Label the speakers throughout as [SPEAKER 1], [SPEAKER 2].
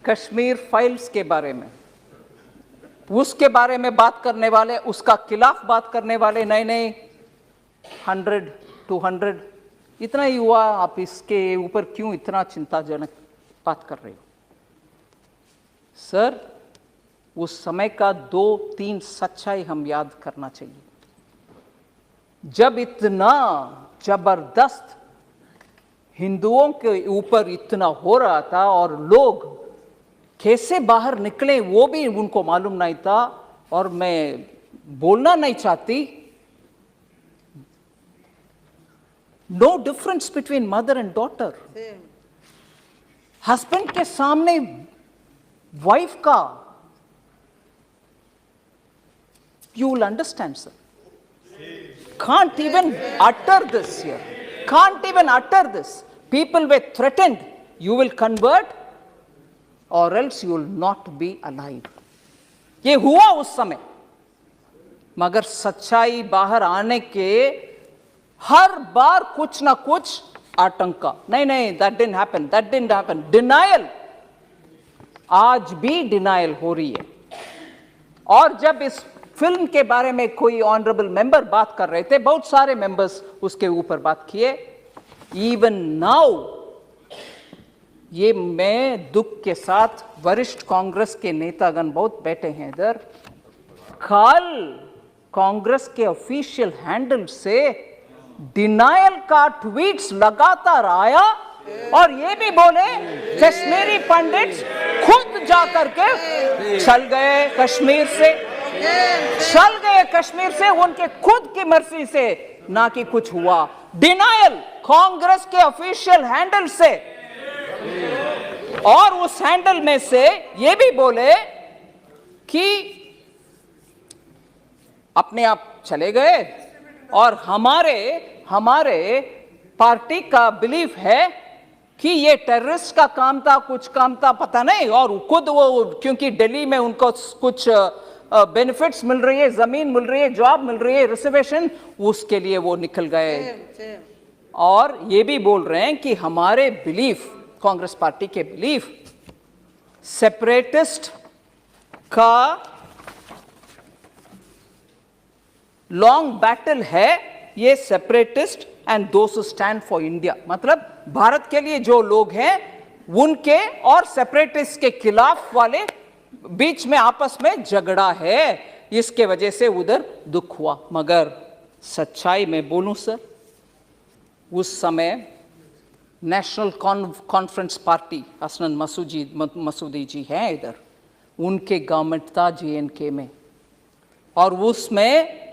[SPEAKER 1] Kashmir files के बारे में, उसके बारे में बात करने वाले, उसका खिलाफ बात करने वाले, नहीं नहीं 100 200 इतना ही हुआ, आप इसके ऊपर क्यों इतना चिंताजनक बात कर रहे हो? सर, उस समय का 2-3 सच्चाई हम याद करना चाहिए। जब इतना जबरदस्त हिंदुओं के ऊपर इतना हो रहा था और लोग कैसे बाहर निकले वो भी उनको मालूम नहीं था, और मैं बोलना नहीं चाहती, no difference between mother and daughter. Husband के सामने वाइफ का, you will understand, sir. Can't even utter this here. Can't even utter this. People were threatened, you will convert or else you will not be alive. ये हुआ उस समय, मगर सच्चाई बाहर आने के हर बार कुछ ना कुछ आतंका, नहीं नहीं that didn't happen, that didn't happen. Denial, आज भी डिनायल हो रही है। और जब इस फिल्म के बारे में कोई ऑनरेबल मेंबर बात कर रहे थे, बहुत सारे मेंबर्स उसके ऊपर बात किए, इवन नाउ, ये मैं दुख के साथ, वरिष्ठ कांग्रेस के नेतागण बहुत बैठे हैं इधर, कल कांग्रेस के ऑफिशियल हैंडल से डिनायल का ट्वीट्स लगातार आया, और ये भी बोले कश्मीरी पंडित्स खुद जाकर के चल गए कश्मीर से, चल गए कश्मीर से उनके खुद की मर्जी से, ना कि कुछ हुआ। डिनायल कांग्रेस के ऑफिशियल हैंडल से, और उस हैंडल में से ये भी बोले कि अपने आप चले गए, और हमारे पार्टी का बिलीफ है कि ये टेररिस्ट का काम था, कुछ काम था, पता नहीं, और खुद वो क्योंकि दिल्ली में उनको कुछ बेनिफिट्स मिल रही है, जमीन मिल रही है, जॉब मिल रही है, रिजर्वेशन, उसके लिए वो निकल गए। और ये भी बोल रहे हैं कि हमारे बिलीफ, कांग्रेस पार्टी के बिलीफ, सेपरेटिस्ट का लॉन्ग बैटल है ये, separatist and those who stand for India, मतलब भारत के लिए जो लोग हैं उनके और सेपरेटिस्ट के खिलाफ वाले बीच में आपस में झगड़ा है, इसके वजह से उधर दुख हुआ। मगर सच्चाई में बोलूं सर, उस समय national conference party, Hasnain Masoodi जी हैं इधर, उनके गवर्नमेंट था JNK में, और उसमें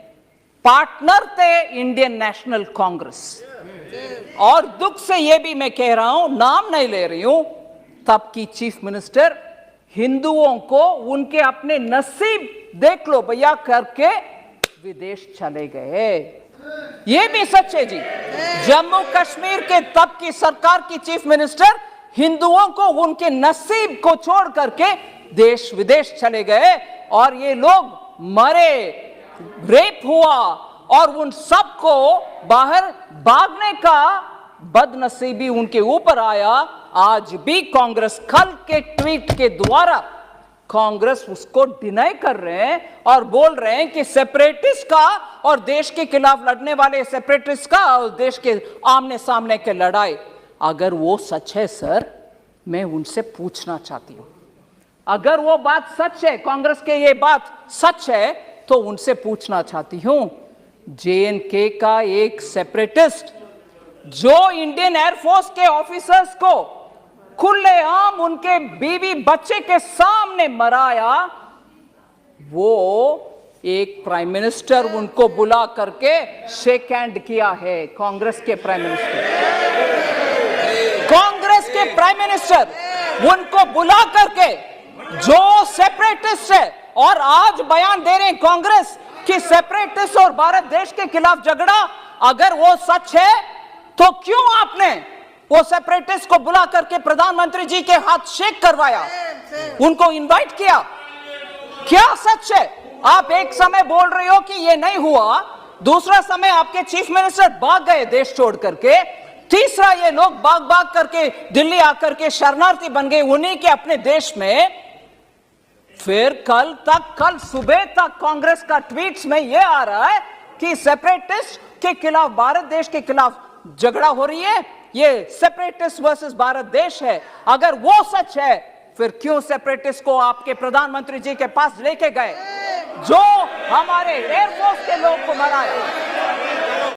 [SPEAKER 1] पार्टनर थे इंडियन नेशनल कांग्रेस। और दुख से ये भी मैं कह रहा हूं, नाम नहीं ले रही हूं, तब की चीफ मिनिस्टर हिंदुओं को उनके अपने नसीब देख लो भैया करके विदेश चले गए। ये भी सच है जी। जम्मू कश्मीर के तब की सरकार की चीफ मिनिस्टर हिंदुओं को उनके नसीब को छोड़ करके देश विदेश चले गए, और ये लोग मरे, रेप हुआ, और उन सबको बाहर भागने का बदनसीबी उनके ऊपर आया। आज भी कांग्रेस कल के ट्वीट के द्वारा कांग्रेस उसको डिनाई कर रहे हैं और बोल रहे हैं कि सेपरेटिस्ट का और देश के खिलाफ लड़ने वाले सेपरेटिस्ट का और देश के आमने सामने के लड़ाई, अगर वो सच है सर, मैं उनसे पूछना चाहती हूं, अगर वो बात सच है, कांग्रेस के ये बात सच है, तो उनसे पूछना चाहती हूं, JNK का एक सेपरेटिस्ट जो इंडियन एयरफोर्स के ऑफिसर्स को खुलेआम उनके बीवी बच्चे के सामने मराया, वो एक प्राइम मिनिस्टर उनको बुला करके शेक हैंड किया है। कांग्रेस के प्राइम मिनिस्टर, कांग्रेस के प्राइम मिनिस्टर उनको बुला करके, जो सेपरेटिस्ट है, और आज बयान दे रहे हैं कांग्रेस कि सेपरेटिस्ट और भारत देश के खिलाफ झगड़ा, अगर वो सच है तो क्यों आपने वो सेपरेटिस्ट को बुला करके प्रधानमंत्री जी के हाथ शेक करवाया, उनको इनवाइट किया? क्या सच है? आप एक समय बोल रहे हो कि ये नहीं हुआ, दूसरा समय आपके चीफ मिनिस्टर भाग गए देश छोड़ करके, तीसरा, ये लोग भाग भाग करके दिल्ली आकर के शरणार्थी बन गए उन्हीं के अपने देश में। फिर कल सुबह तक कांग्रेस का ट्वीट्स में यह आ रहा है कि सेपरेटिस्ट के खिलाफ, भारत देश के खिलाफ झगड़ा हो रही है, ये सेपरेटिस्ट वर्सेस भारत देश है। अगर वो सच है, फिर क्यों सेपरेटिस्ट को आपके प्रधानमंत्री जी के पास लेके गए, जो हमारे एयरफोर्स के लोग को मराए?